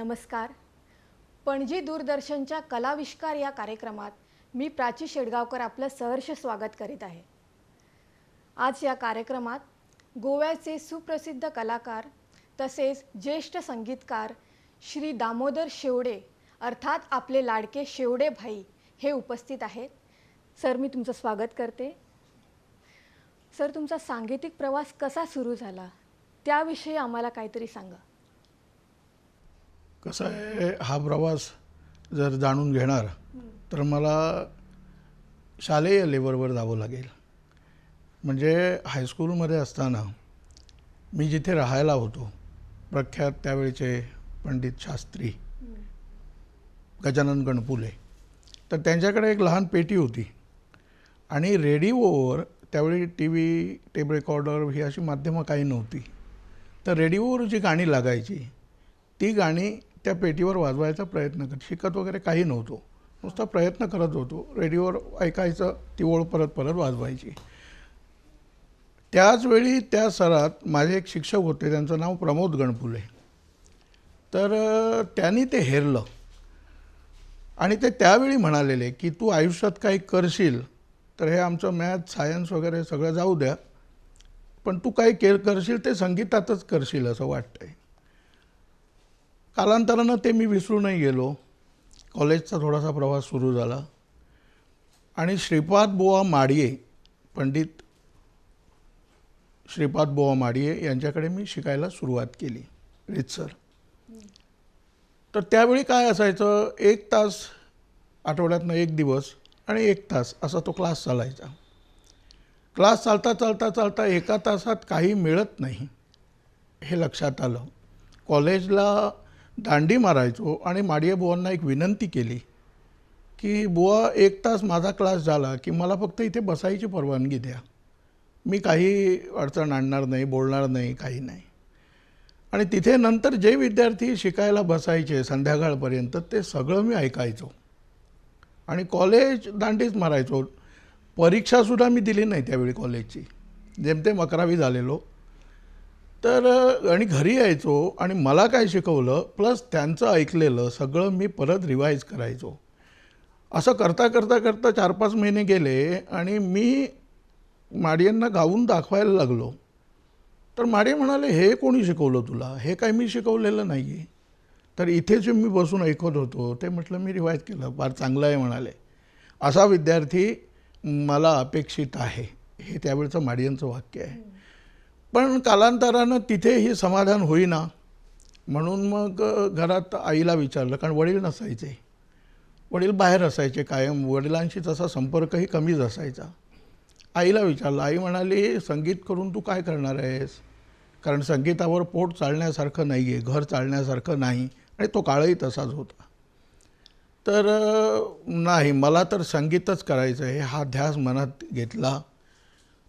नमस्कार. पणजी दूरदर्शनच्या कलाविष्कार या कार्यक्रमात मी प्राची शेडगावकर आपलं सहर्ष स्वागत करीत आहे. आज या कार्यक्रमात गोव्याचे सुप्रसिद्ध कलाकार तसेच ज्येष्ठ संगीतकार श्री दामोदर शेवडे अर्थात आपले लाडके शेवडे भाई हे उपस्थित आहेत. सर, मी तुमचं स्वागत करते. सर, तुमचा सांगीतिक प्रवास कसा सुरू झाला त्याविषयी आम्हाला काहीतरी सांगा. कसं आहे, हा प्रवास जर जाणून घेणार तर मला शालेय लेवलवर जावं लागेल. म्हणजे हायस्कूलमध्ये असताना मी जिथे राहायला होतो, प्रख्यात त्यावेळचे पंडित शास्त्री गजानन गणपुले, तर त्यांच्याकडे एक लहान पेटी होती आणि रेडिओवर त्यावेळी टी व्ही, टेप रेकॉर्डर ही अशी माध्यमं काही नव्हती. तर रेडिओवर जी गाणी लागायची ती गाणी त्या पेटीवर वाजवायचा प्रयत्न शिकत वगैरे काही नव्हतो, नुसता प्रयत्न करत होतो. रेडिओवर ऐकायचं, ती ओळ परत परत वाजवायची. त्याचवेळी त्या सरात माझे एक शिक्षक होते, त्यांचं नाव प्रमोद गणपुले. तर त्यांनी ते हेरलं आणि ते त्यावेळी म्हणालेले की तू आयुष्यात काही करशील तर हे आमचं मॅथ, सायन्स वगैरे सगळं जाऊ द्या, पण तू काही करशील ते संगीतातच करशील असं वाटतंय. कालांतरानं ते मी विसरूनही गेलो. कॉलेजचा थोडासा प्रवास सुरू झाला आणि श्रीपाद बुवा माडिये, पंडित श्रीपाद बुवा माडिये यांच्याकडे मी शिकायला सुरुवात केली रीतसर. तर त्यावेळी काय असायचं, 1 तास आठवड्यातनं 1 दिवस आणि 1 तास असा तो क्लास चालायचा. क्लास चालता चालता चालता 1 तासात काही मिळत नाही हे लक्षात आलं. कॉलेजला दांडी मारायचो आणि माडिये बुवांना एक विनंती केली की बुवा 1 तास माझा क्लास झाला की मला फक्त इथे बसायची परवानगी द्या, मी काही अडचण आणणार नाही, बोलणार नाही, काही नाही. आणि तिथे नंतर जे विद्यार्थी शिकायला बसायचे संध्याकाळपर्यंत ते सगळं मी ऐकायचो आणि कॉलेज दांडीच मारायचो. परीक्षासुद्धा मी दिली नाही त्यावेळी कॉलेजची, जेमतेम 11वी झालेलो. तर आणि घरी यायचो आणि मला काय शिकवलं प्लस त्यांचं ऐकलेलं सगळं मी परत रिवाईज करायचो. असं करता करता करता 4-5 महिने गेले आणि मी माडियांना गाऊन दाखवायला लागलो. तर माडिये म्हणाले, हे कोणी शिकवलं तुला, हे काय मी शिकवलेलं नाही आहे. तर इथे जे मी बसून ऐकत होतो ते म्हटलं मी रिवाईज केलं, फार चांगलं आहे म्हणाले. असा विद्यार्थी मला अपेक्षित आहे, हे त्यावेळचं माडियांचं वाक्य आहे. पण कालांतरानं तिथेही समाधान होईना, म्हणून मग घरात आईला विचारलं, कारण वडील नसायचे, वडील बाहेर असायचे कायम, वडिलांशी तसा संपर्कही कमीच असायचा. आईला विचारलं, आई म्हणाली संगीत करून तू काय करणार आहेस, कारण संगीतावर पोट चालण्यासारखं नाही आहे, घर चालण्यासारखं नाही आणि तो काळही तसाच होता. तर नाही, मला तर संगीतच करायचं आहे हा ध्यास मनात घेतला.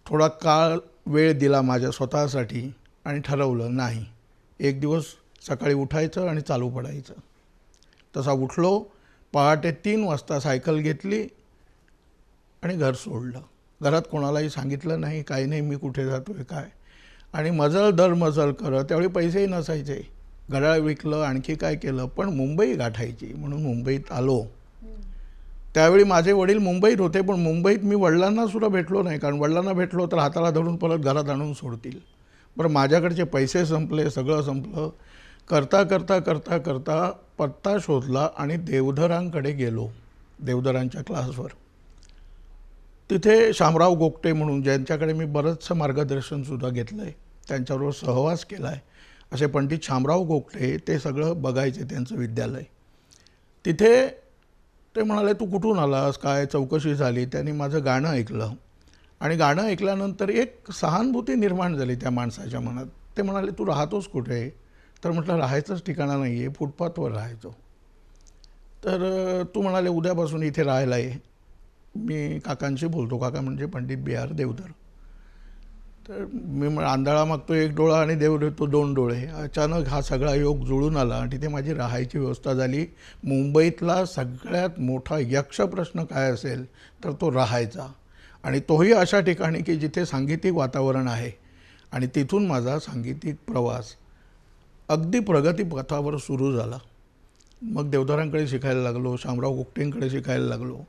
थोडा काळ वेळ दिला माझ्या स्वतःसाठी आणि ठरवलं नाही, एक दिवस सकाळी उठायचं आणि चालू पडायचं. तसा उठलो, पहाटे 3 वाजता सायकल घेतली आणि घर सोडलं. घरात कोणालाही सांगितलं नाही, काही नाही, मी कुठे जातो आहे काय. आणि मजल दर मजल करत, त्यावेळी पैसेही नसायचे, घड्याळ विकलं, आणखी काय केलं, पण मुंबई गाठायची म्हणून मुंबईत आलो. त्यावेळी माझे वडील मुंबईत होते, पण मुंबईत मी वडिलांना सुद्धा भेटलो नाही, कारण वडिलांना भेटलो तर हाताला धरून परत घरात आणून सोडतील. बरं, माझ्याकडचे पैसे संपले, सगळं संपलं. करता करता करता करता पत्ता शोधला आणि देवधरांकडे गेलो, देवधरांच्या क्लासवर. तिथे शामराव गोगटे म्हणून, ज्यांच्याकडे मी बरंचसं मार्गदर्शनसुद्धा घेतलं आहे, त्यांच्याबरोबर सहवास केला आहे, असे पंडित शामराव गोगटे ते सगळं बघायचे त्यांचं विद्यालय. तिथे ते म्हणाले, तू कुठून आलास, काय. चौकशी झाली, त्यांनी माझं गाणं ऐकलं आणि गाणं ऐकल्यानंतर एक सहानुभूती निर्माण झाली त्या माणसाच्या मनात. ते म्हणाले, तू राहतोस कुठे. तर म्हटलं, राहायचंच ठिकाणं नाही आहे, फुटपाथवर राहायचो. तर तू म्हणाले, उद्यापासून इथे राहायला ये, मी काकांशी बोलतो. काका म्हणजे पंडित BR देवधर. तर मी आंधळा मागतो 1 डोळा आणि देव देतो 2 डोळे. अचानक हा सगळा योग जुळून आला आणि तिथे माझी राहायची व्यवस्था झाली. मुंबईतला सगळ्यात मोठा यक्ष प्रश्न काय असेल तर तो राहायचा, आणि तोही अशा ठिकाणी की जिथे सांगीतिक वातावरण आहे. आणि तिथून माझा सांगीतिक प्रवास अगदी प्रगतीपथावर सुरू झाला. मग देवधरांकडे शिकायला लागलो, शामराव कुकटेंकडे शिकायला लागलो.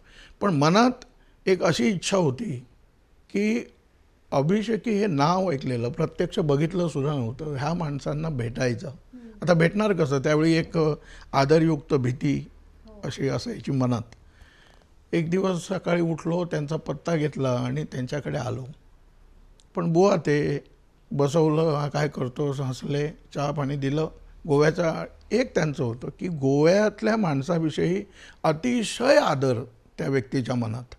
पण मनात एक अशी इच्छा होती की अभिषेकी हे नाव ऐकलेलं, प्रत्यक्ष बघितलं सुद्धा नव्हतं, ह्या माणसांना भेटायचं. आता भेटणार कसं? त्यावेळी एक आदरयुक्त भीती अशी असायची मनात. एक दिवस सकाळी उठलो, त्यांचा पत्ता घेतला आणि त्यांच्याकडे आलो. पण बुवा ते बसवलं, हा काय करतोस, हसले, चहा पाणी दिलं. गोव्याचा एक त्यांचं होतं की गोव्यातल्या माणसाविषयी अतिशय आदर त्या व्यक्तीच्या मनात,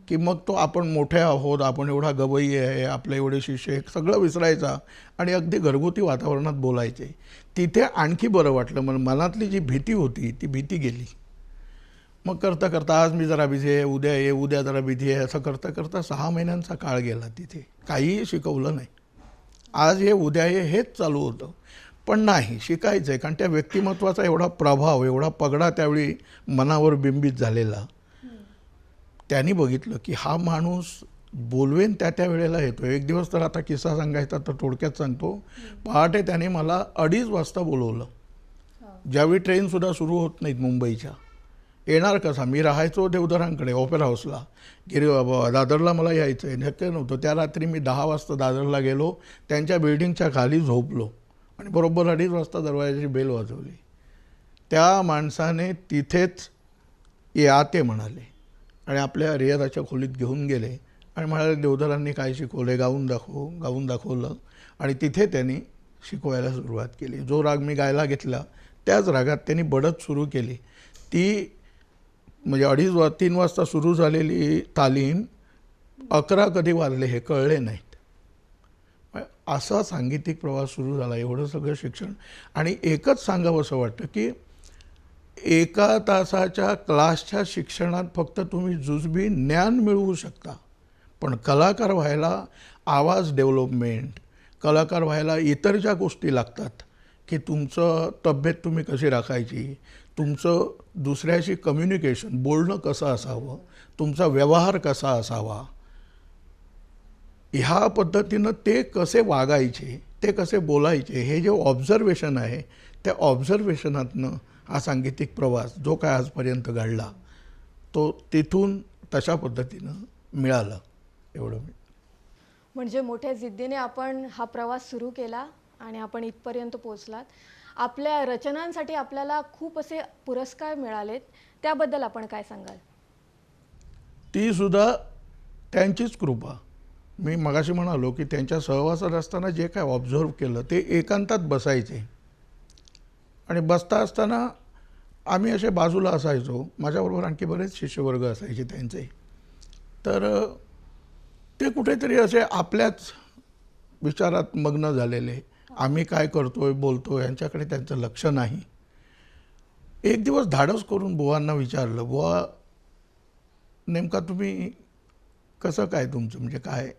की मग तो आपण मोठे आहोत, आपण एवढा गवई आहे, आपले एवढे शिष्य, हे सगळं विसरायचा आणि अगदी घरगुती वातावरणात बोलायचे. तिथे आणखी बरं वाटलं. मला मनातली जी भीती होती ती भीती गेली. मग करता करता आज मी जरा बिझी आहे, उद्या ये, उद्या जरा बिझी आहे, असं करता करता 6 महिन्यांचा काळ गेला. तिथे काहीही शिकवलं नाही. आज ये उद्या ये हेच चालू होतं. पण नाही, शिकायचं आहे, कारण त्या व्यक्तिमत्वाचा एवढा प्रभाव, एवढा पगडा त्यावेळी मनावर बिंबित झालेला. त्यांनी बघितलं की हा माणूस बोलवेन त्या त्या वेळेला येतो. एक दिवस तर, आता किस्सा सांगायचा तर थोडक्यात सांगतो. पहाटे त्याने मला 2:30 वाजता बोलवलं, ज्यावेळी ट्रेनसुद्धा सुरू होत नाहीत मुंबईच्या. येणार कसा? मी राहायचो देवधरांकडे ओपेरा हाऊसला, दादरला मला यायचं आहे, शक्य नव्हतं. त्या रात्री मी 10 वाजता दादरला गेलो, त्यांच्या बिल्डिंगच्या खाली झोपलो आणि बरोबर 2:30 वाजता दरवाजाची बेल वाजवली. त्या माणसाने तिथेच या ते म्हणाले आणि आपल्या रियाजाच्या खोलीत घेऊन गेले आणि म्हणाले, देवधरांनी काय शिकवले, गाऊन दाखवलं आणि तिथे त्यांनी शिकवायला सुरुवात केली. जो राग मी गायला घेतला त्याच रागात त्यांनी बढत सुरू केली. ती म्हणजे 3 वाजता सुरू झालेली तालीम 11 कधी वाजले हे कळले नाहीत. असा सांगीतिक प्रवास सुरू झाला. एवढं सगळं शिक्षण. आणि एकच सांगावं असं वाटतं की 1 तासाच्या क्लासच्या शिक्षणात फक्त तुम्ही जुजबी ज्ञान मिळवू शकता, पण कलाकार व्हायला आवाज डेव्हलपमेंट, कलाकार व्हायला इतर ज्या गोष्टी लागतात, की तुमचं तब्येत तुम्ही कशी राखायची, तुमचं दुसऱ्याशी कम्युनिकेशन, बोलणं कसं असावं, तुमचा व्यवहार कसा असावा, ह्या पद्धतीनं ते कसे वागायचे, ते कसे बोलायचे, हे जे ऑब्झर्वेशन आहे त्या ऑब्झर्वेशनातनं हा सांगीतिक प्रवास जो काय आजपर्यंत घडला तो तिथून तशा पद्धतीनं मिळालं. एवढं मी. म्हणजे मोठ्या जिद्दीने आपण हा प्रवास सुरू केला आणि आपण इथपर्यंत पोहोचलात. आपल्या रचनांसाठी आपल्याला खूप असे पुरस्कार मिळालेत, त्याबद्दल आपण काय सांगाल? ती सुद्धा त्यांचीच कृपा. मी मगाशी म्हणालो की त्यांच्या सहवासात असताना जे काय ऑब्झर्व केलं ते एकांतात बसायचे आणि बसता असताना आम्ही असे बाजूला असायचो. माझ्याबरोबर आणखी बरेच शिष्यवर्ग असायचे त्यांचे. तर ते कुठेतरी असे आपल्याच विचारात मग्न झालेले, आम्ही काय करतोय, बोलतोय, यांच्याकडे त्यांचं लक्ष नाही. एक दिवस धाडस करून बुवांना विचारलं, बुवा नेमका तुम्ही कसं काय, तुमचं म्हणजे काय,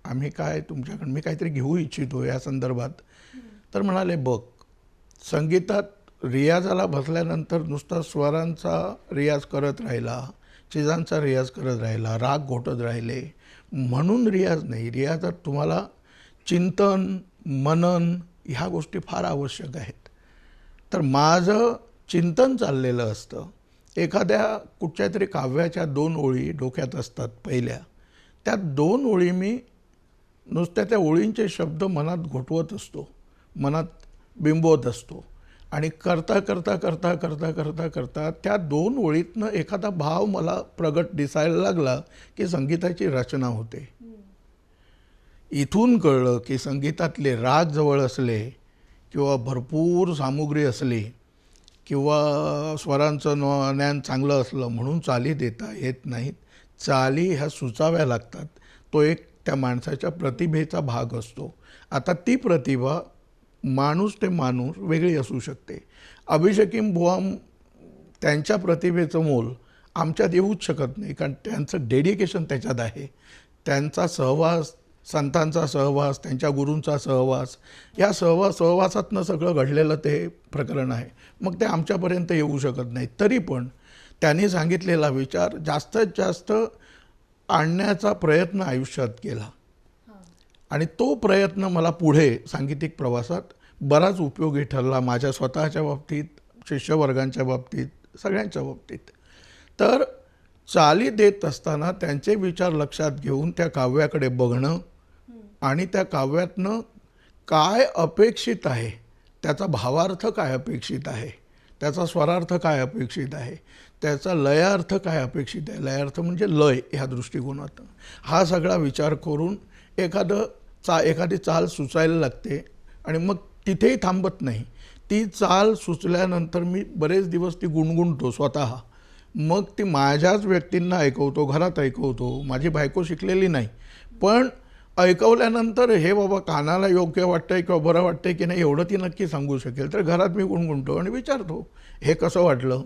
आम्ही काय तुमच्याकडे, मी काहीतरी घेऊ इच्छितो या संदर्भात. तर म्हणाले, बघ, संगीतात रियाजाला बसल्यानंतर नुसता स्वरांचा रियाज करत राहिला, चिजांचा रियाज करत राहिला, राग घोटत राहिले म्हणून रियाज नाही. रियाजात तुम्हाला चिंतन, मनन ह्या गोष्टी फार आवश्यक आहेत. तर माझं चिंतन चाललेलं असतं. एखाद्या कुठच्या तरी काव्याच्या 2 ओळी डोक्यात असतात पहिल्या, त्या 2 ओळी मी नुसत्या त्या ओळींचे शब्द मनात घोटवत असतो, मनात बिंबवत असतो आणि करता करता करता करता करता करता त्या 2 ओळीतनं एखादा भाव मला प्रगट दिसायला लागला की संगीताची रचना होते. इथून कळलं की संगीतातले राग जवळ असले किंवा भरपूर सामुग्री असली किंवा स्वरांचं ज्ञान चांगलं असलं म्हणून चाली देता येत नाहीत. चाली ह्या सुचाव्या लागतात. तो एक त्या माणसाच्या प्रतिभेचा भाग असतो. आता ती प्रतिभा माणूस ते माणूस वेगळी असू शकते. अभिषेकीम बुवा त्यांच्या प्रतिभेचं मोल आमच्यात येऊच शकत नाही, कारण त्यांचं डेडिकेशन त्याच्यात आहे. त्यांचा सहवास, संतांचा सहवास, त्यांच्या गुरूंचा सहवास, या सहवासातनं सगळं घडलेलं ते प्रकरण आहे. मग ते आमच्यापर्यंत येऊ शकत नाही. तरी पण त्यांनी सांगितलेला विचार जास्तीत जास्त आणण्याचा प्रयत्न आयुष्यात केला आणि तो प्रयत्न मला पुढे सांगीतिक प्रवासात बराच उपयोगी ठरला. माझ्या स्वतःच्या बाबतीत, शिष्यवर्गांच्या बाबतीत सगळ्यांच्या बाबतीत. तर चाली देत असताना त्यांचे विचार लक्षात घेऊन त्या काव्याकडे बघणं आणि त्या काव्यातनं काय अपेक्षित आहे, त्याचा भावार्थ काय अपेक्षित आहे, त्याचा स्वरार्थ काय अपेक्षित आहे, त्याचा लयार्थ काय अपेक्षित आहे, लयार्थ म्हणजे लय ह्या दृष्टिकोनातून हा सगळा विचार करून एखादी चाल सुचायला लागते. आणि मग तिथेही थांबत नाही. ती चाल सुचल्यानंतर मी बरेच दिवस ती गुणगुणतो स्वतः. मग ती माझ्याच व्यक्तींना ऐकवतो, घरात ऐकवतो. माझी बायको शिकलेली नाही, पण ऐकवल्यानंतर हे बाबा कानाला योग्य वाटतंय किंवा बरं वाटतंय की नाही एवढं ती नक्की सांगू शकेल. तर घरात मी गुणगुणतो आणि विचारतो, हे कसं वाटलं?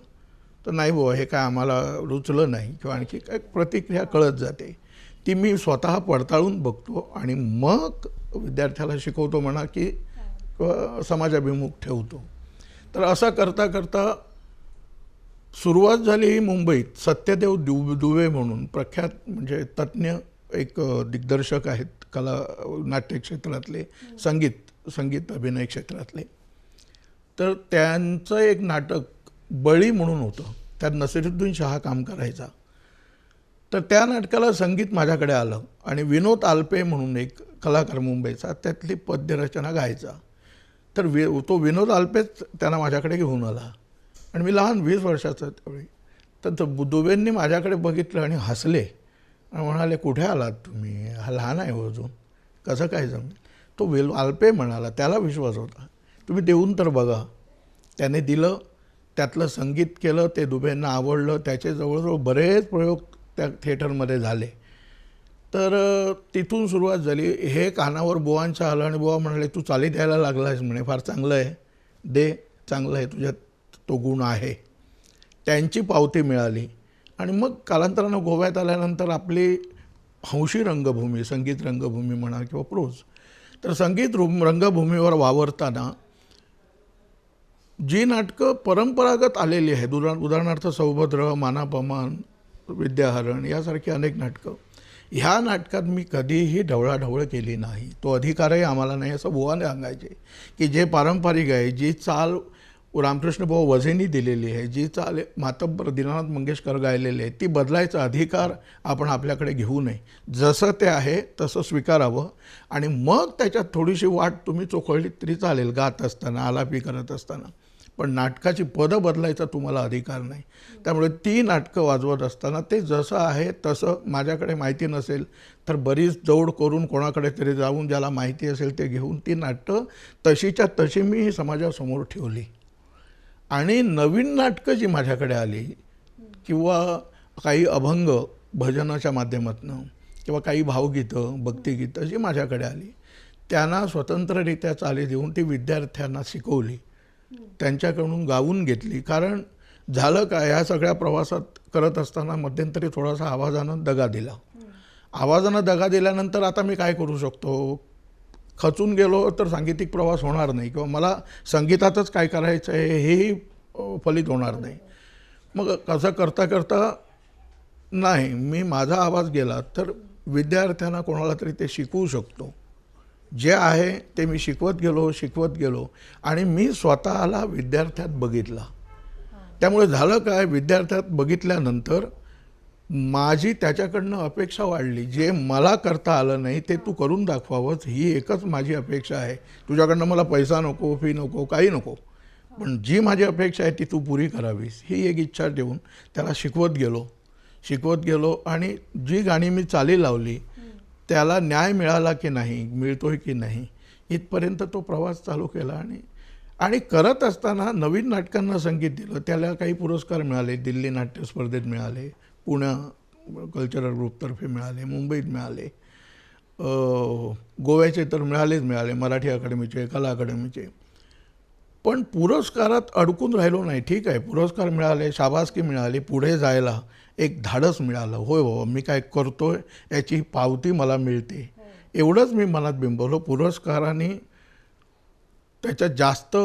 तर नाही बाबा हे काय आम्हाला रुचलं नाही किंवा आणखी काय प्रतिक्रिया कळत जाते. ती मी स्वतः पडताळून बघतो आणि मग विद्यार्थ्याला शिकवतो म्हणा की समाजाभिमुख ठेवतो. तर असं करता करता सुरुवात झाली मुंबईत. सत्यदेव दुबे म्हणून प्रख्यात म्हणजे तज्ज्ञ एक दिग्दर्शक आहेत, नाट्य क्षेत्रातले, संगीत अभिनय क्षेत्रातले. तर त्यांचं एक नाटक बळी म्हणून होतं, त्यात नसिरुद्दीन शाह काम करायचा. तर त्या नाटकाला संगीत माझ्याकडे आलं आणि विनोद आल्पे म्हणून एक कलाकार मुंबईचा त्यातली पद्यरचना गायचा. तर तो विनोद आल्पेच त्यांना माझ्याकडे घेऊन आला आणि मी लहान 20 वर्षाचा त्यावेळी. तर दुबेंनी माझ्याकडे बघितलं आणि हसले आणि म्हणाले, कुठे आलात तुम्ही, हा लहान आहे अजून, कसं काय जमेल? तो आल्पे म्हणाला, त्याला विश्वास होता, तुम्ही देऊन तर बघा. त्याने दिलं, त्यातलं संगीत केलं, ते दुबेंना आवडलं. त्याचे जवळजवळ बरेच प्रयोग त्या थिएटरमध्ये झाले. तर तिथून सुरुवात झाली. हे कानावर बुवांच्या आलं आणि बुवा म्हणाले, तू चाली द्यायला लागला आहेस म्हणे, फार चांगलं आहे, दे, चांगलं आहे, तुझ्यात तो गुण आहे. त्यांची पावती मिळाली. आणि मग कालांतरानं गोव्यात आल्यानंतर आपली हौशी रंगभूमी, संगीत रंगभूमी म्हणा किंवा प्रोज, तर संगीत रंगभूमीवर वावरताना जी नाटकं परंपरागत आलेली आहेत, उदाहरणार्थ सौभद्र, मानापमान, विद्याहरण यासारखी अनेक नाटकं, ह्या नाटकात मी कधीही ढवळाढवळ केली नाही. तो अधिकारही आम्हाला नाही असं बुवाने सांगायचे की जे पारंपरिक आहे, जी चाल रामकृष्ण बुवा वझेंनी दिलेली आहे, जी चाल मातब्बर दीनानाथ मंगेशकर गायलेली आहे, ती बदलायचा अधिकार आपण आपल्याकडे घेऊ नये. जसं ते आहे तसं स्वीकारावं आणि मग त्याच्यात थोडीशी वाट तुम्ही चोखळली तरी चालेल, गात असताना, आलापी करत असताना. पण नाटकाची पदं बदलायचा तुम्हाला अधिकार नाही. त्यामुळे ती नाटकं वाजवत असताना ते जसं आहे तसं, माझ्याकडे माहिती नसेल तर बरीच जवळ करून कोणाकडे तरी जाऊन ज्याला माहिती असेल ते घेऊन ती नाटकं तशीच्या तशी मी समाजासमोर ठेवली. आणि नवीन नाटकं जी माझ्याकडे आली किंवा काही अभंग भजनाच्या माध्यमातून किंवा काही भावगीतं, भक्तिगीतं जी माझ्याकडे आली, त्यांना स्वतंत्ररित्या चाली देऊन ती विद्यार्थ्यांना शिकवली, त्यांच्याकडून गाऊन घेतली. कारण झालं काय, ह्या सगळ्या प्रवासात करत असताना मध्यंतरी थोडासा आवाजानं दगा दिला. आवाजानं दगा दिल्यानंतर आता मी काय करू शकतो? खचून गेलो तर सांगीतिक प्रवास होणार नाही किंवा मला संगीतातच काय करायचं आहे हेही फलित होणार नाही. मग कसं करता करता नाही, मी माझा आवाज गेला तर विद्यार्थ्यांना कोणाला तरी ते शिकवू शकतो. जे आहे ते मी शिकवत गेलो आणि मी स्वतःला विद्यार्थ्यात बघितला. त्यामुळे झालं काय, विद्यार्थ्यात बघितल्यानंतर माझी त्याच्याकडनं अपेक्षा वाढली. जे मला करता आलं नाही ते तू करून दाखवावंच, ही एकच माझी अपेक्षा आहे. तुझ्याकडनं मला पैसा नको, फी नको, काही नको, पण जी माझी अपेक्षा आहे ती तू पुरी करावीस, ही एक इच्छा ठेवून त्याला शिकवत गेलो. आणि जी गाणी मी चाली लावली त्याला न्याय मिळाला की नाही, मिळतोय की नाही, इथपर्यंत तो प्रवास चालू केला. आणि करत असताना नवीन नाटकांना संगीत दिलं, त्याला काही पुरस्कार मिळाले. दिल्ली नाट्य स्पर्धेत मिळाले, पुणे कल्चरल ग्रुपतर्फे मिळाले, मुंबईत मिळाले, गोव्याचे तर मिळाले, मराठी अकादमीचे, कला अकादमीचे. पण पुरस्कारात अडकून राहिलो नाही. ठीक आहे, पुरस्कार मिळाले, शाबासकी मिळाली, पुढे जायला एक धाडस मिळालं. होय बाबा, मी काय करतोय याची पावती मला मिळते, एवढंच मी मनात बिंबवलं. पुरस्काराने त्याच्यात जास्त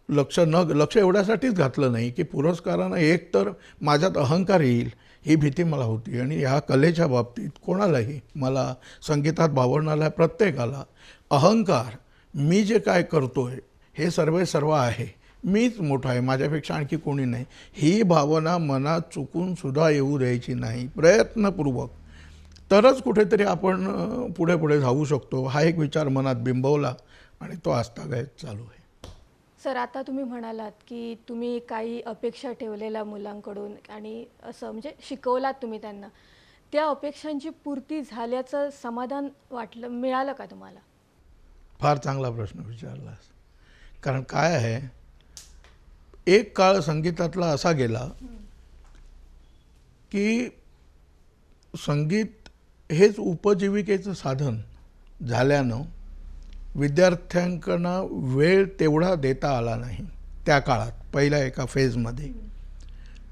लक्ष एवढ्यासाठीच घातलं नाही की पुरस्कारानं एक तर माझ्यात अहंकार येईल ही भीती मला होती. आणि ह्या कलेच्या बाबतीत कोणालाही, मला संगीतात भावणाऱ्या प्रत्येकाला, अहंकार, मी जे काय करतोय हे सर्व आहे, मीच मोठा आहे, माझ्यापेक्षा आणखी कोणी नाही, ही भावना मनात चुकून सुद्धा येऊ द्यायची नाही. प्रयत्नपूर्वक तरच कुठेतरी आपण पुढे पुढे जाऊ शकतो. हा एक विचार मनात बिंबवला आणि तो आजतागायत चालू आहे. सर, आता तुम्ही म्हणालात की तुम्ही काही अपेक्षा ठेवलेल्या मुलांकडून आणि असं म्हणजे शिकवलात तुम्ही त्यांना. त्या अपेक्षांची पूर्ती झाल्याचं समाधान मिळालं का तुम्हाला? फार चांगला प्रश्न विचारलास. कारण काय आहे, एक काळ संगीतातला असा गेला की संगीत हेच उपजीविकेचं साधन झाल्यानं विद्यार्थ्यांकडनं वेळ तेवढा देता आला नाही त्या काळात, पहिल्या एका फेजमध्ये.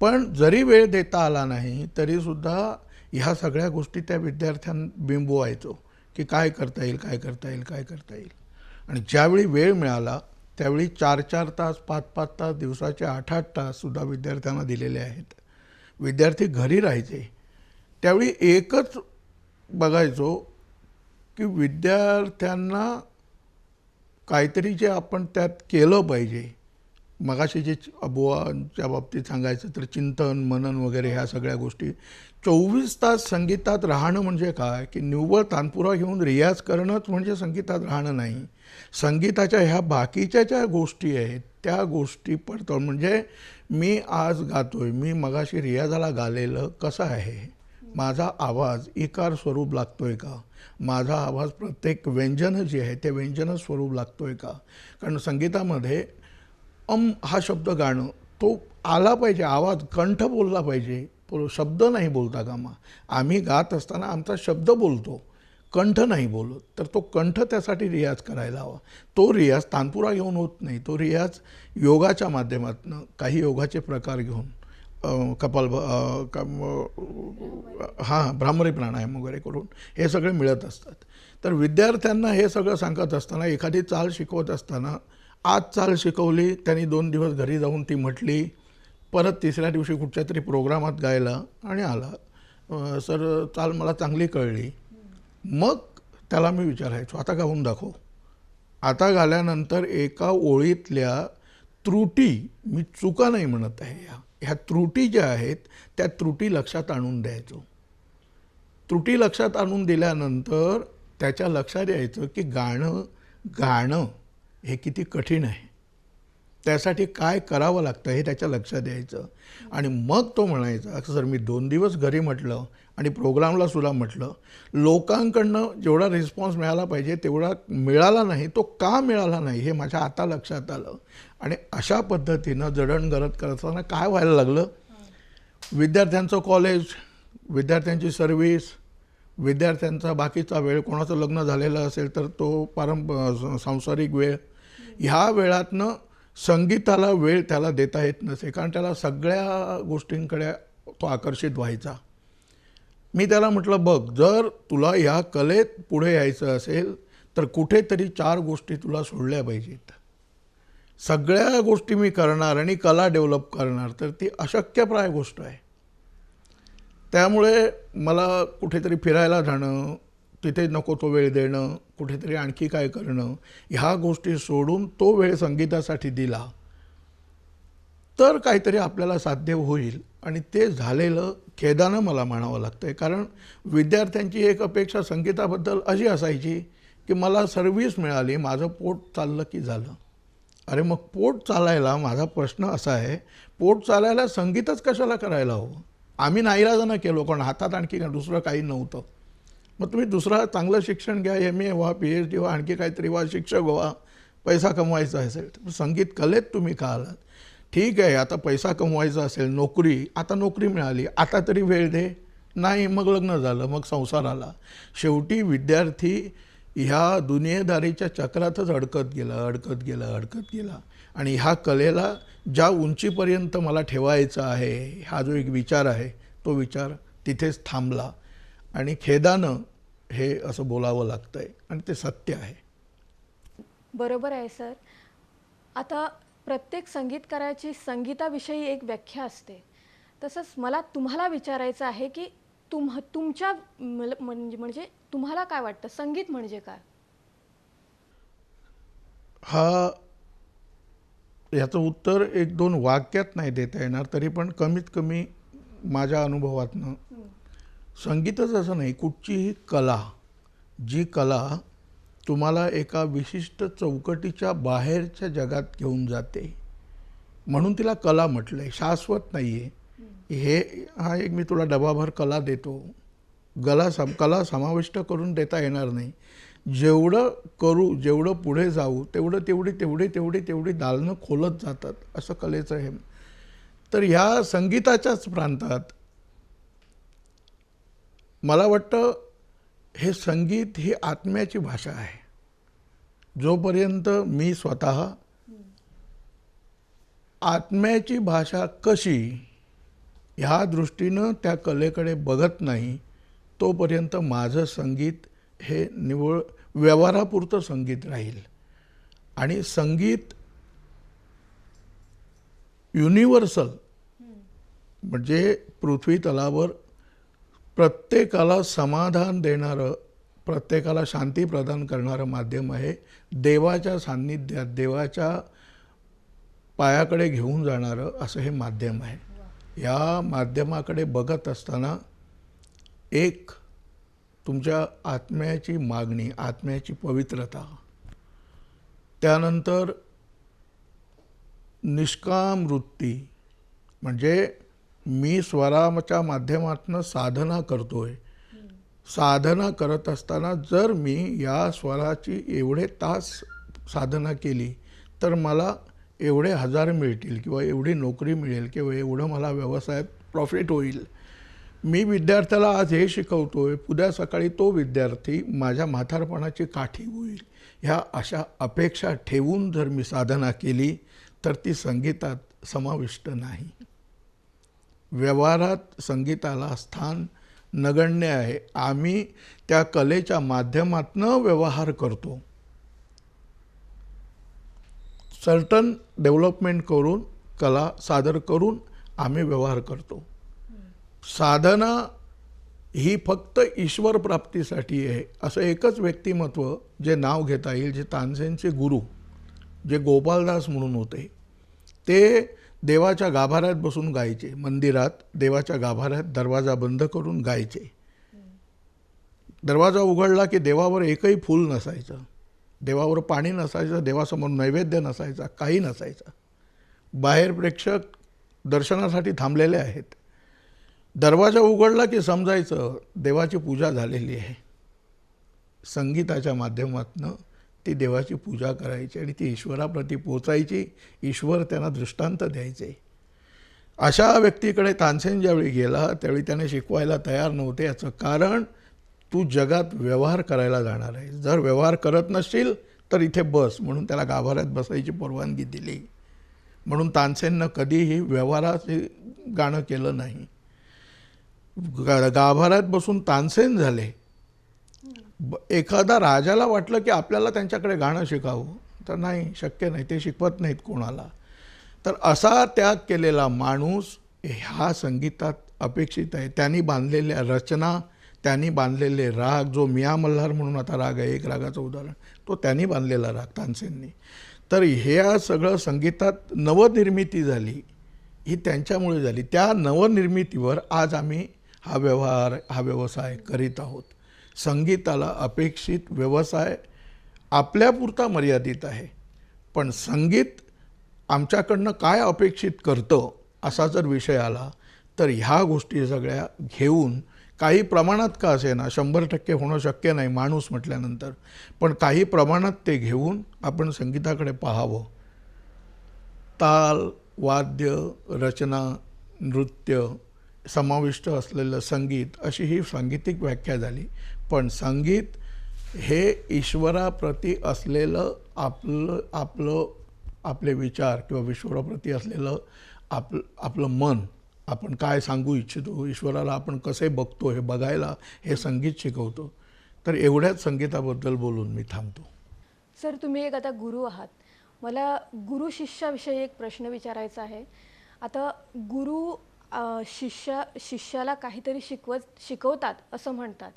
पण जरी वेळ देता आला नाही तरीसुद्धा ह्या सगळ्या गोष्टी त्या बिंबवायचो की काय करता येईल, काय करता येईल, काय करता येईल. आणि ज्यावेळी वेळ मिळाला त्यावेळी 4-4 तास, 5-5 तास, दिवसाचे 8-8 ताससुद्धा विद्यार्थ्यांना दिलेले आहेत. विद्यार्थी घरी राहायचे त्यावेळी एकच बघायचो की विद्यार्थ्यांना काहीतरी जे आपण त्यात केलं पाहिजे. मगाशी जे बुवांच्या बाबतीत सांगायचं तर चिंतन, मनन वगैरे ह्या सगळ्या गोष्टी. 24 तास संगीतात राहणं म्हणजे काय की निव्वळ तानपुरा घेऊन रियाज करणंच म्हणजे संगीतात राहणं नाही. संगीताच्या ह्या बाकीच्या ज्या गोष्टी आहेत त्या गोष्टी पडतो. म्हणजे मी आज गातोय, मी मगाशी रियाजाला गालेलं कसं आहे, माझा आवाज इकार स्वरूप लागतोय का, माझा आवाज प्रत्येक व्यंजन जे आहे ते व्यंजन स्वरूप लागतोय का. कारण संगीतामध्ये हा शब्द गाणं तो आला पाहिजे, आवाज कंठ बोलला पाहिजे, शब्द नाही बोलता कामा. आम्ही गात असताना आमचा शब्द बोलतो, कंठ नाही बोलत. तर तो कंठ त्यासाठी रियाज करायला हवा. तो रियाज तानपुरा घेऊन होत नाही, तो रियाज योगाच्या माध्यमातून, काही योगाचे प्रकार घेऊन, भ्रामरी प्राणायाम वगैरे करून हे सगळे मिळत असतात. तर विद्यार्थ्यांना हे सगळं सांगत असताना, एखादी चाल शिकवत असताना, आज चाल शिकवली, त्यांनी 2 दिवस घरी जाऊन ती म्हटली, परत तिसऱ्या दिवशी कुठच्या तरी प्रोग्रामात गायला आणि आला, सर चाल मला चांगली कळली. मग त्याला मी विचारायचो, आता गाऊन दाखव. आता गाल्यानंतर एका ओळीतल्या त्रुटी, मी चुका नाही म्हणत आहे, ह्या त्रुटी ज्या आहेत त्या त्रुटी लक्षात आणून द्यायचो. त्रुटी लक्षात आणून दिल्यानंतर त्याच्या लक्षात यायचं की गाणं हे किती कठीण आहे, त्यासाठी काय करावं लागतं हे त्याच्या लक्षात यायचं. आणि मग तो म्हणायचा, सर मी 2 दिवस घरी म्हटलं आणि प्रोग्रामला सुद्धा म्हटलं, लोकांकडनं जेवढा रिस्पॉन्स मिळाला पाहिजे तेवढा मिळाला नाही. तो का मिळाला नाही हे माझ्या आता लक्षात आलं. आणि अशा पद्धतीनं जडणघडण करताना काय व्हायला लागलं, विद्यार्थ्यांचं कॉलेज, विद्यार्थ्यांची सर्व्हिस, विद्यार्थ्यांचा बाकीचा वेळ, कोणाचं लग्न झालेलं असेल तर तो सांसारिक वेळ, ह्या वेळातनं संगीताला वेळ त्याला देता येत नसे. कारण त्याला सगळ्या गोष्टींकडे तो आकर्षित व्हायचा. मी त्याला म्हटलं, बघ, जर तुला ह्या कलेत पुढे यायचं असेल तर कुठेतरी 4 गोष्टी तुला सोडल्या पाहिजेत. सगळ्या गोष्टी मी करणार आणि कला डेव्हलप करणार तर ती अशक्यप्राय गोष्ट आहे. त्यामुळे मला कुठेतरी फिरायला जाणं, तिथे नको तो वेळ देणं, कुठेतरी आणखी काय करणं, ह्या गोष्टी सोडून तो वेळ संगीतासाठी दिला तर काहीतरी आपल्याला साध्य होईल. आणि ते झालेलं खेदानं मला म्हणावं लागतं आहे. कारण विद्यार्थ्यांची एक अपेक्षा संगीताबद्दल अशी असायची की मला सर्व्हिस मिळाली, माझं पोट चाललं की झालं. अरे मग पोट चालायला, माझा प्रश्न असा आहे, पोट चालायला संगीतच कशाला करायला हवं. आम्ही नाईलाजानं केलो, कारण हातात आणखी दुसरं काही नव्हतं. मग तुम्ही दुसरं चांगलं शिक्षण घ्या, MA व्हा, PhD व्हा, आणखी काहीतरी व्हा, शिक्षक व्हा, पैसा कमवायचा असेल. संगीत कलेत तुम्ही का आलात? ठीक आहे, आता पैसा कमवायचा असेल, नोकरी, आता नोकरी मिळाली, आता तरी वेळ दे. नाही, मग लग्न झालं, मग संसार आला. शेवटी विद्यार्थी ह्या दुनियेदारीच्या चक्रातच अडकत गेला. आणि ह्या कलेला ज्या उंचीपर्यंत मला ठेवायचा आहे, हा जो एक विचार आहे, तो विचार तिथेच थांबला. आणि खेदानं हे असं बोलावं लागतं आहे आणि ते सत्य आहे. बरोबर आहे सर. आता प्रत्येक संगीतकाराची संगीताविषयी एक व्याख्या असते. तसंच मला तुम्हाला विचारायचं आहे की तुमच्या म्हणजे तुम्हाला काय वाटतं, संगीत म्हणजे काय? हा याचं उत्तर एक दोन वाक्यात नाही देता येणार, तरी पण कमीत कमी माझ्या अनुभवातनं संगीतच असं नाही, कुठचीही कला, जी कला तुम्हाला एका विशिष्ट चौकटीच्या बाहेरच्या जगात घेऊन जाते, म्हणून तिला कला म्हटलंय. शाश्वत नाही आहे हे. हा एक मी तुला डबाभर कला देतो, कला समाविष्ट करून देता येणार नाही. जेवढं करू, जेवढं पुढे जाऊ, तेवढी दालनं खोलत जातात, असं कलेचं हे. तर ह्या संगीताच्याच प्रांतात मला वाटतं हे संगीत ही आत्म्याची भाषा आहे. जोपर्यंत मी स्वतः आत्म्याची भाषा कशी ह्या दृष्टीनं त्या कलेकडे बघत नाही, तोपर्यंत माझं संगीत हे निव्वळ व्यवहारापुरतं संगीत राहील. आणि संगीत युनिव्हर्सल, म्हणजे पृथ्वी तलावर प्रत्येकाला समाधान देणारं, प्रत्येकाला शांती प्रदान करणारं माध्यम आहे. देवाच्या सान्निध्यात, देवाच्या पायाकडे घेऊन जाणारं असं हे माध्यम आहे. या माध्यमाकडे बघत असताना एक तुमच्या आत्म्याची मागणी, आत्म्याची पवित्रता, त्यानंतर निष्काम वृत्ती, म्हणजे मी स्वराच्या माध्यमातून साधना करतोय. साधना करत असताना जर मी या स्वराची एवढे तास साधना केली तर मला एवढे हजार मिळतील, किंवा एवढी नोकरी मिळेल, किंवा एवढं मला व्यवसायात प्रॉफिट होईल. मी विद्यार्थ्याला आज हे शिकवतोय, उद्या सकाळी तो विद्यार्थी माझ्या म्हातारपणाची काठी होईल. ह्या अशा अपेक्षा ठेवून जर मी साधना केली तर ती संगीतात समाविष्ट नाही. व्यवहारात संगीताला स्थान नगण्य आहे. आम्ही त्या कलेच्या माध्यमातून व्यवहार करतो, सर्टन डेव्हलपमेंट करून, कला सादर करून आम्ही व्यवहार करतो. साधना ही फक्त ईश्वर प्राप्तीसाठी आहे असं एकच व्यक्तिमत्व जे नाव घेता येईल, जे तानसेनचे गुरु, जे गोपालदास म्हणून होते, ते देवाच्या गाभाऱ्यात बसून गायचे. मंदिरात देवाच्या गाभाऱ्यात दरवाजा बंद करून गायचे. दरवाजा उघडला की देवावर एकही फूल नसायचं, देवावर पाणी नसायचं, देवासमोर नैवेद्य नसायचा, काही नसायचं. बाहेर प्रेक्षक दर्शनासाठी थांबलेले आहेत. दरवाजा उघडला की समजायचं देवाची पूजा झालेली आहे. संगीताच्या माध्यमातून ती देवाची पूजा करायची आणि ती ईश्वराप्रती पोचायची. ईश्वर त्यांना दृष्टांत द्यायचे. अशा व्यक्तीकडे तानसेन ज्यावेळी गेला त्यावेळी त्याने शिकवायला तयार नव्हते. याचं कारण, तू जगात व्यवहार करायला जाणार आहे, जर व्यवहार करत नसशील तर इथे बस, म्हणून त्याला गाभाऱ्यात बसायची परवानगी दिली. म्हणून तानसेननं कधीही व्यवहाराचे गाणं केलं नाही. गाभाऱ्यात बसून तानसेन झाले. एखादा राजाला वाटलं की आपल्याला त्यांच्याकडे गाणं शिकावं, तर नाही, शक्य नाही, ते शिकवत नाहीत कोणाला. तर असा त्याग केलेला माणूस ह्या संगीतात अपेक्षित आहे. त्यांनी बांधलेल्या रचना, त्यांनी बांधलेले राग, जो मिया मल्हार म्हणून आता राग आहे, एक रागाचं उदाहरण, तो त्यांनी बांधलेला राग तानसेननी. तर हे सगळं संगीतात नवनिर्मिती झाली, ही त्यांच्यामुळे झाली. त्या नवनिर्मितीवर आज आम्ही हा व्यवसाय करीत आहोत. संगीताला अपेक्षित व्यवसाय आपल्यापुरता मर्यादित आहे, पण संगीत आमच्याकडनं काय अपेक्षित करतं असा जर विषय आला तर ह्या गोष्टी सगळ्या घेऊन, काही प्रमाणात का असेना, 100% होणं शक्य नाही माणूस म्हटल्यानंतर, पण काही प्रमाणात ते घेऊन आपण संगीताकडे पाहावं. ताल, वाद्य, रचना, नृत्य समाविष्ट असलेलं संगीत, अशी ही सांगीतिक व्याख्या झाली. पण संगीत हे ईश्वराप्रती असलेलं आपले विचार, किंवा ईश्वराप्रती असलेलं आपलं मन, आपण काय सांगू इच्छितो, ईश्वराला आपण कसे बघतो हे बघायला हे संगीत शिकवतो. तर एवढ्याच संगीताबद्दल बोलून मी थांबतो. सर, तुम्ही एक आता गुरु आहात. मला गुरु शिष्याविषयी एक प्रश्न विचारायचा आहे. आता गुरु शिष्याला काहीतरी शिकवतात असं म्हणतात.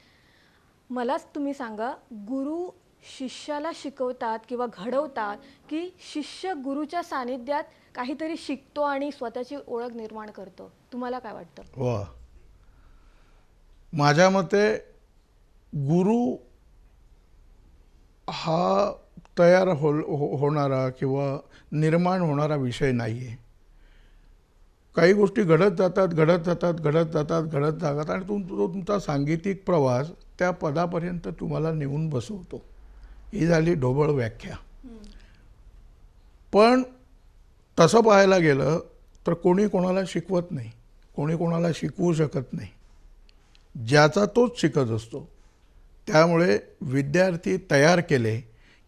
मलाच तुम्ही सांगा, गुरु शिष्याला शिकवतात किंवा घडवतात, की शिष्य गुरुच्या सानिध्यात काहीतरी शिकतो आणि स्वतःची ओळख निर्माण करतो? तुम्हाला काय वाटतं? वा, माझ्या मते गुरु हा तयार होणारा किंवा निर्माण होणारा विषय नाही आहे. काही गोष्टी घडत जातात आणि तुमचा सांगीतिक प्रवास त्या पदापर्यंत तुम्हाला नेऊन बसवतो. ही झाली ढोबळ व्याख्या. पण तसं पाहायला गेलं तर कोणी कोणाला शिकवत नाही, कोणी कोणाला शिकवू शकत नाही. ज्याचा तोच शिकत असतो. त्यामुळे विद्यार्थी तयार केले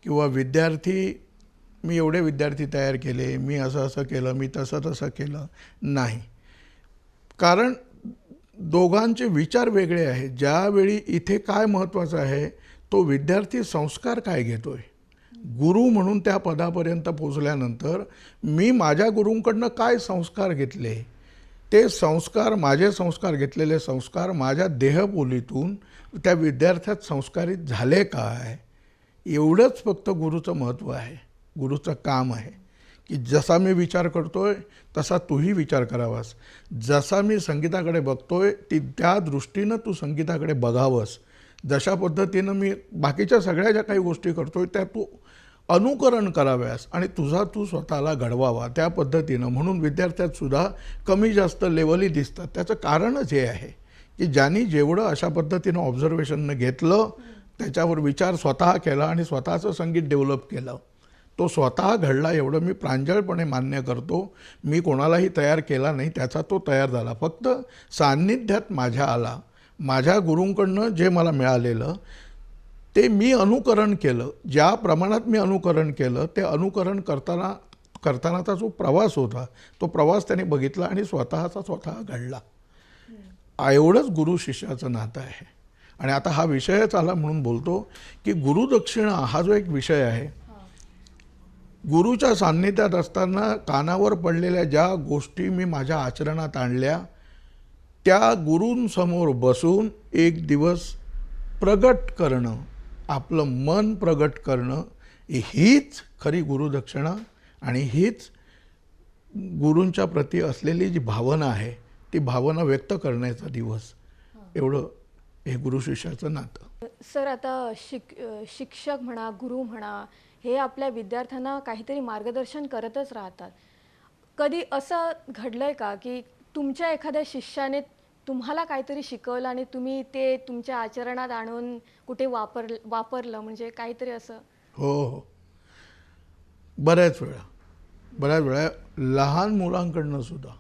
किंवा मी एवढे विद्यार्थी तयार केले, मी असं केलं, मी तसं केलं नाही. कारण दोघांचे विचार वेगळे आहेत. ज्यावेळी इथे काय महत्त्वाचं आहे, तो विद्यार्थी संस्कार काय घेतोय. गुरु म्हणून त्या पदापर्यंत पोचल्यानंतर मी माझ्या गुरूंकडनं काय संस्कार घेतले, ते संस्कार, माझे संस्कार घेतलेले संस्कार माझ्या देहबोलीतून त्या विद्यार्थ्यात संस्कारित झाले काय, एवढंच फक्त गुरुचं महत्त्व आहे, गुरुचं काम आहे. की जसा मी विचार करतोय तसा तूही विचार करावास. जसा मी संगीताकडे बघतोय त्या दृष्टीनं तू संगीताकडे बघावंस. जशा पद्धतीनं मी बाकीच्या सगळ्या ज्या काही गोष्टी करतोय त्या तू अनुकरण कराव्यास आणि तू स्वतःला घडवावा त्या पद्धतीनं. म्हणून विद्यार्थ्यात सुद्धा कमी जास्त लेवली दिसतात. त्याचं कारणच हे आहे की ज्यांनी जेवढं अशा पद्धतीनं ऑब्झर्वेशननं घेतलं, त्याच्यावर विचार स्वतः केला आणि स्वतःचं संगीत डेव्हलप केलं, तो स्वतः घडला, एवढं मी प्रांजळपणे मान्य करतो. मी कोणालाही तयार केला नाही, त्याचा तो तयार झाला. फक्त सान्निध्यात माझ्या आला. माझ्या गुरूंकडनं जे मला मिळालेलं ते मी अनुकरण केलं. ज्या प्रमाणात मी अनुकरण केलं, ते अनुकरण करतानाचा जो प्रवास होता, तो प्रवास त्याने बघितला आणि स्वतः घडला. एवढंच गुरु शिष्याचं नातं आहे. आणि आता हा विषयच आला म्हणून बोलतो की गुरुदक्षिणा हा जो एक विषय आहे, गुरुच्या सान्निध्यात असताना कानावर पडलेल्या ज्या गोष्टी मी माझ्या आचरणात आणल्या, त्या गुरूंसमोर बसून एक दिवस प्रगट करणं, आपलं मन प्रगट करणं, हीच खरी गुरुदक्षिणा आणि हीच गुरूंच्या प्रती असलेली जी भावना आहे, ती भावना व्यक्त करण्याचा दिवस. एवढं हे गुरु शिष्याचं नातं. सर, आता शिक्षक म्हणा, गुरु म्हणा, हे आपल्या विद्यार्थ्यांना काहीतरी मार्गदर्शन करतच राहतात. कधी असं घडलंय का की तुमच्या एखाद्या शिष्याने तुम्हाला काहीतरी शिकवलं आणि तुम्ही ते तुमच्या आचरणात आणून कुठे वापरलं, म्हणजे काहीतरी असं? हो, बऱ्याच वेळा लहान मुलांकडनं सुद्धा.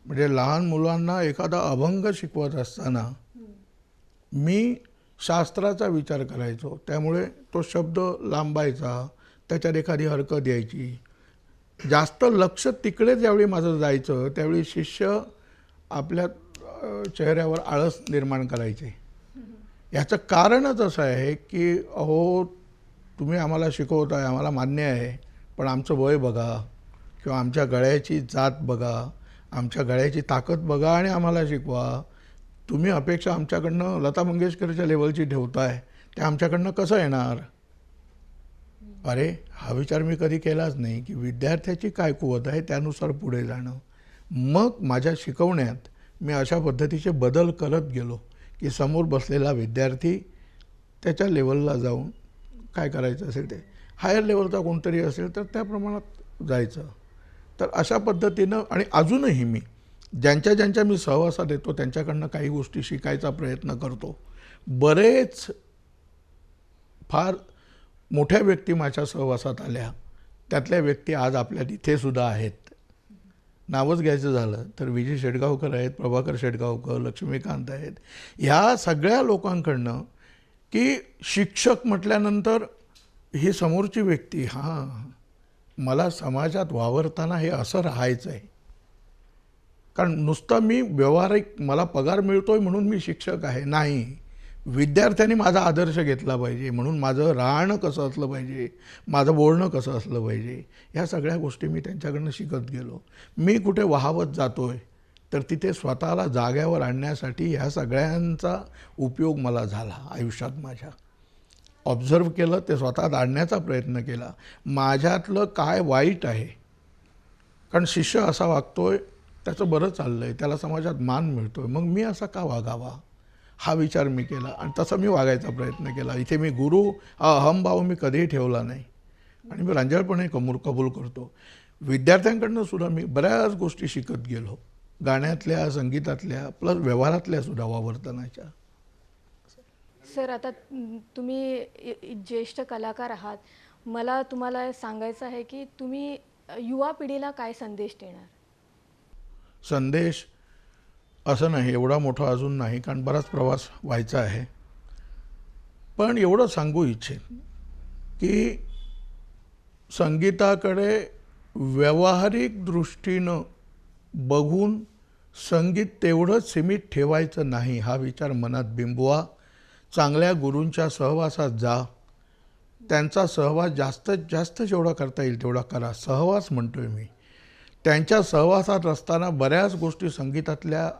म्हणजे लहान मुलांना एखादा अभंग शिकवत असताना मी शास्त्राचा विचार करायचो. त्यामुळे तो शब्द लांबायचा, त्याच्यात एखादी हरकत यायची. जास्त लक्ष तिकडे ज्यावेळी माझं जायचं, त्यावेळी शिष्य आपल्या चेहऱ्यावर आळस निर्माण करायचे. याचं कारणच असं आहे की अहो, तुम्ही आम्हाला शिकवताय, आम्हाला मान्य आहे, पण आमचं वय बघा किंवा आमच्या गळ्याची जात बघा, आमच्या गळ्याची ताकद बघा आणि आम्हाला शिकवा. तुम्ही अपेक्षा आमच्याकडनं लता मंगेशकरच्या लेवलची ठेवताय, ते आमच्याकडनं कसं येणार? अरे, हा विचार मी कधी केलाच नाही की विद्यार्थ्याची काय कुवत आहे त्यानुसार पुढे जाणं. मग माझ्या शिकवण्यात मी अशा पद्धतीचे बदल करत गेलो की समोर बसलेला विद्यार्थी त्याच्या लेवलला जाऊन काय करायचं असेल ते, हायर लेवलचा कोणतरी असेल तर त्या प्रमाणात जायचं. तर अशा पद्धतीनं आणि अजूनही मी ज्यांच्या मी सहवासात येतो त्यांच्याकडनं काही गोष्टी शिकायचा प्रयत्न करतो. बरेच फार मोठ्या व्यक्ती माझ्या सहवासात आल्या. त्यातल्या व्यक्ती आज आपल्या इथे सुद्धा आहेत. नावच घ्यायचं झालं तर विजय शेडगावकर आहेत, प्रभाकर शेडगावकर, लक्ष्मीकांत आहेत. ह्या सगळ्या लोकांकडनं की शिक्षक म्हटल्यानंतर ही समोरची व्यक्ती, हां, मला समाजात वावरताना हे असं राहायचं आहे. कारण नुसतं मी व्यवहारिक मला पगार मिळतोय म्हणून मी शिक्षक आहे, नाही. विद्यार्थ्यांनी माझा आदर्श घेतला पाहिजे म्हणून माझं राहणं कसं असलं पाहिजे, माझं बोलणं कसं असलं पाहिजे, ह्या सगळ्या गोष्टी मी त्यांच्याकडनं शिकत गेलो. मी कुठे वाहवत जातोय तर तिथे स्वतःला जाग्यावर आणण्यासाठी ह्या सगळ्यांचा उपयोग मला झाला आयुष्यात माझ्या. ऑब्झर्व केलं, ते स्वतःत आणण्याचा प्रयत्न केला. माझ्यातलं काय वाईट आहे, कारण शिष्य असा वागतोय, त्याचं बरं चाललं आहे, त्याला समाजात मान मिळतोय, मग मी असा का वागावा, हा विचार मी केला आणि तसं मी वागायचा प्रयत्न केला. इथे मी गुरु हा अहमभाव मी कधीही ठेवला नाही आणि मी रांजळपणे कबूल करतो. विद्यार्थ्यांकडनं सुद्धा मी बऱ्याच गोष्टी शिकत गेलो, गाण्यातल्या, संगीतातल्या, प्लस व्यवहारातल्या सुद्धा, वावरतानाच्या. सर, आता तुम्ही ज्येष्ठ कलाकार आहात. मला तुम्हाला सांगायचं आहे की तुम्ही युवा पिढीला काय संदेश देणार? संदेश असं नाही, एवढा मोठा अजून नाही, कारण बराच प्रवास व्हायचा आहे. पण एवढं सांगू इच्छेन की संगीताकडे व्यावहारिक दृष्टीनं बघून संगीत तेवढंच सीमित ठेवायचं नाही, हा विचार मनात बिंबवा. चांगल्या गुरूंच्या सहवासात जा, त्यांचा सहवास जास्तीत जास्त जेवढा करता येईल तेवढा करा. सहवास म्हणतोय मी. त्यांच्या सहवासात असताना बऱ्याच गोष्टी संगीतातल्या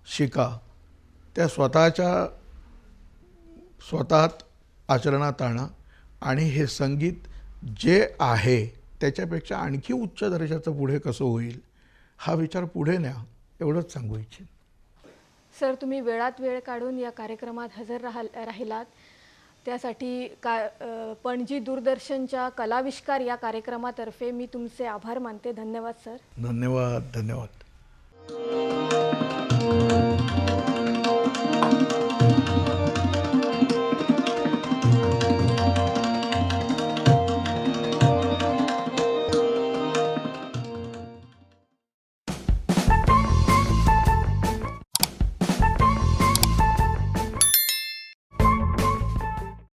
शिका, त्या स्वतःत आचरणात आणा आणि हे संगीत जे आहे त्याच्यापेक्षा आणखी उच्च दर्जाचं पुढे कसं होईल हा विचार पुढे न्या, एवढंच सांगू इच्छिन. सर, तुम्ही वेळात वेळ काढून या कार्यक्रमात हजर राहिलात त्यासाठी पणजी दूरदर्शनच्या कलाविष्कार या कार्यक्रमातर्फे मी तुमचे आभार मानते. धन्यवाद सर. धन्यवाद.